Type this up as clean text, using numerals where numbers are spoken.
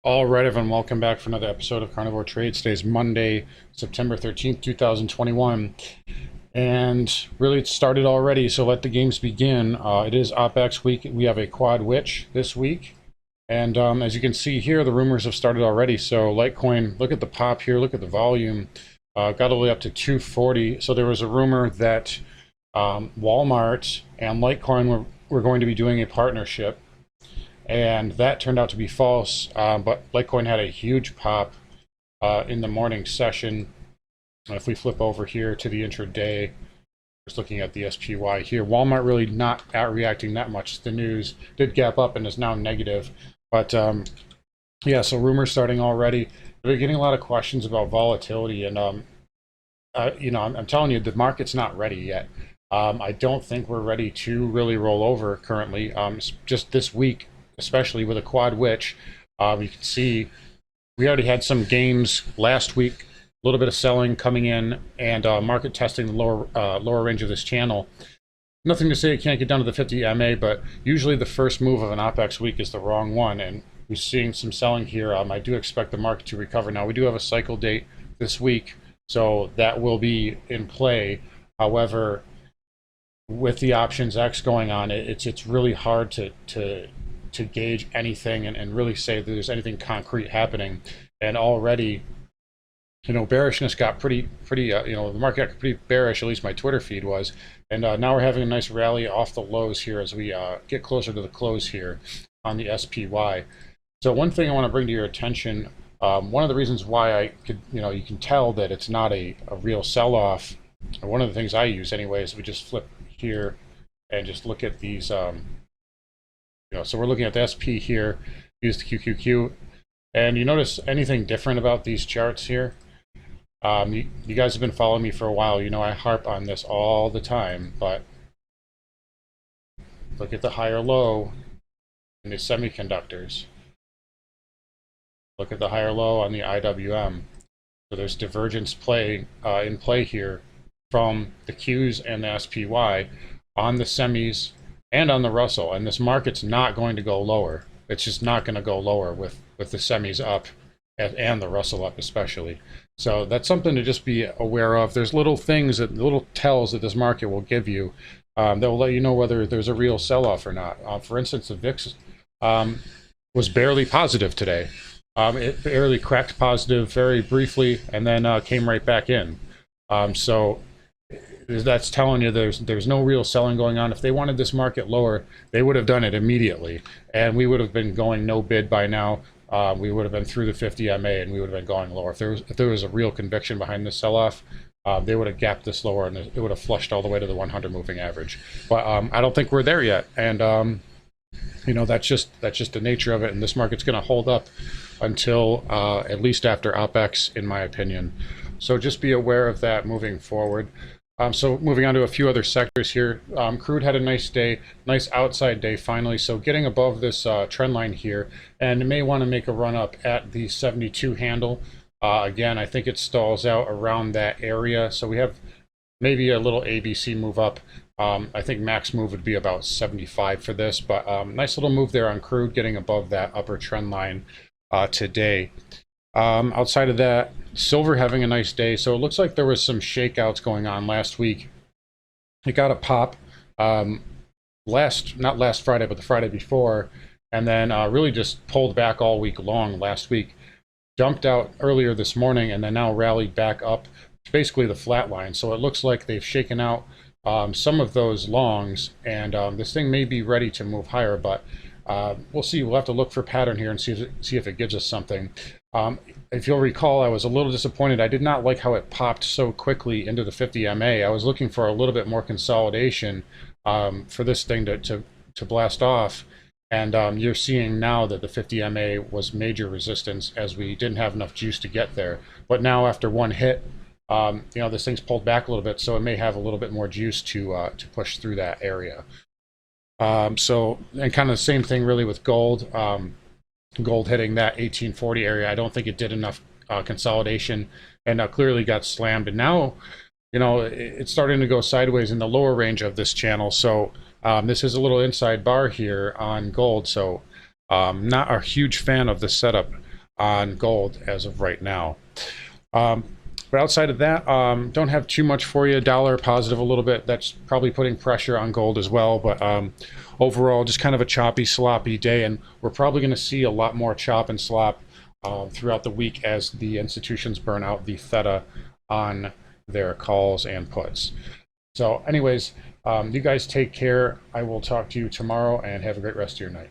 All right, everyone, welcome back for another episode of Carnivore Trades. Today's Monday, September 13th, 2021. And really, it started already, so let the games begin. It is OpEx week. We have a quad witch this week. And as you can see here, the rumors have started already. So Litecoin, look at the pop here, look at the volume. Got all the way up to 240. So there was a rumor that Walmart and Litecoin were going to be doing a partnership. And that turned out to be false, but Litecoin had a huge pop in the morning session. If we flip over here to the intraday, just looking at the SPY here, Walmart really not reacting that much to the news. Did gap up and is now negative. But yeah, so rumors starting already. We're getting a lot of questions about volatility, and I'm telling you, the market's not ready yet. I don't think we're ready to really roll over currently. Just this week, especially with a quad witch, you can see we already had some gains last week, a little bit of selling coming in, and market testing the lower range of this channel. Nothing to say it can't get down to the 50 MA, but usually the first move of an OPEX week is the wrong one, and we're seeing some selling here. I do expect the market to recover. Now, we do have a cycle date this week, so that will be in play. However, with the options X going on, it's really hard to gauge anything and really say that there's anything concrete happening. And already, bearishness got pretty the market got pretty bearish, at least my Twitter feed was. And now we're having a nice rally off the lows here as we get closer to the close here on the SPY. So one thing I want to bring to your attention, one of the reasons why I could, you can tell that it's not a real sell-off, or one of the things I use anyway, is we just flip here and just look at these so we're looking at the SP here, use the QQQ, and you notice anything different about these charts here? You guys have been following me for a while. I harp on this all the time, but look at the higher low in the semiconductors. Look at the higher low on the IWM. So there's divergence in play here from the Qs and the SPY on the semis and on the Russell, and this market's not going to go lower. It's just not going to go lower with the semis up and the Russell up especially. So that's something to just be aware of. There's little things, little tells that this market will give you that will let you know whether there's a real sell-off or not. For instance, the VIX was barely positive today. It barely cracked positive very briefly and then came right back in. So that's telling you there's no real selling going on. If they wanted this market lower, they would have done it immediately, and we would have been going no bid by now. We would have been through the 50 MA, and we would have been going lower. If there was a real conviction behind this sell-off, they would have gapped this lower, and it would have flushed all the way to the 100 moving average. But I don't think we're there yet, and that's just the nature of it. And this market's going to hold up until at least after OPEX, in my opinion. So just be aware of that moving forward. So moving on to a few other sectors here. Crude had a nice day, nice outside day finally. So getting above this trend line here, and it may want to make a run up at the 72 handle. Again, I think it stalls out around that area. So we have maybe a little ABC move up. I think max move would be about 75 for this, but nice little move there on crude, getting above that upper trend line today. Outside of that, silver having a nice day. So it looks like there was some shakeouts going on last week. It got a pop not last Friday, but the Friday before, and then really just pulled back all week long last week. Dumped out earlier this morning, and then now rallied back up to basically the flat line. So it looks like they've shaken out some of those longs, and this thing may be ready to move higher, but we'll see. We'll have to look for pattern here and see if it gives us something. If you'll recall, I was a little disappointed. I did not like how it popped so quickly into the 50 MA. I was looking for a little bit more consolidation for this thing to blast off. And you're seeing now that the 50 MA was major resistance, as we didn't have enough juice to get there. But now after one hit, this thing's pulled back a little bit, so it may have a little bit more juice to push through that area. And kind of the same thing really with gold. Gold hitting that 1840 area. I don't think it did enough consolidation, and clearly got slammed. And now, it's starting to go sideways in the lower range of this channel. So this is a little inside bar here on gold. So not a huge fan of the setup on gold as of right now. But outside of that, don't have too much for you. Dollar positive a little bit. That's probably putting pressure on gold as well. But overall, just kind of a choppy, sloppy day. And we're probably going to see a lot more chop and slop throughout the week as the institutions burn out the theta on their calls and puts. So anyways, you guys take care. I will talk to you tomorrow, and have a great rest of your night.